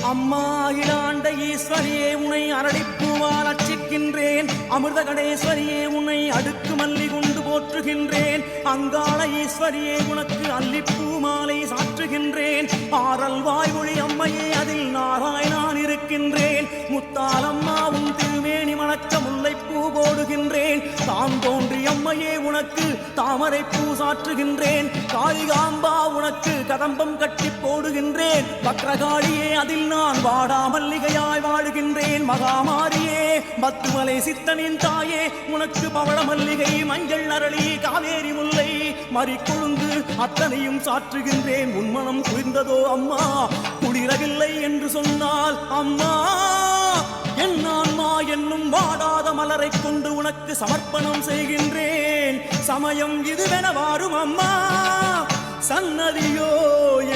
அம்மா அகிலாண்ட ஈஸ்வரியே உனை அரளிப்பூவால் அர்ச்சிக்கின்றேன். அமிர்த கடேஸ்வரியே உன்னை அடுக்கு மல்லி கொண்டு போற்றுகின்றேன். அங்காள ஈஸ்வரியே உனக்கு அல்லிப்பூ மாலை சாற்றுகின்றேன். ஆரல் வாய்மொழி அம்மையே அதில் நாராய் நான் இருக்கின்றேன். முத்தாலம்மா உன் திருமேனி மணக்க முல்லைப்பூ போடுகின்றேன். தாம் தோன்றி அம்மையே உனக்கு தாமரை பூ சாற்றுகின்றேன். காளிகாம்பா உனக்கு கதம்பம் கட்டி போடுகின்றேன். வக்ரகாளியே அதில் நான் வாடா மல்லிகையாய் வாழுகின்றேன். மகாமாரியே பத்துமலை சித்தனின் தாயே உனக்கு பவள மல்லிகை மஞ்சள் அரளி காவேரி முல்லை மறிக்கொழுந்து அத்தனையும் சாற்றுகின்றேன். உன்மனம் குளிர்ந்ததோ அம்மா குளிரவில்லை என்று சொன்னால் அம்மா என் ஆன்மா என்னும் வாடாத மலரை கொண்டு உனக்கு சமர்ப்பணம் செய்கின்றேன். சமயம் இதுவென வாரும் அம்மா சன்னதியோ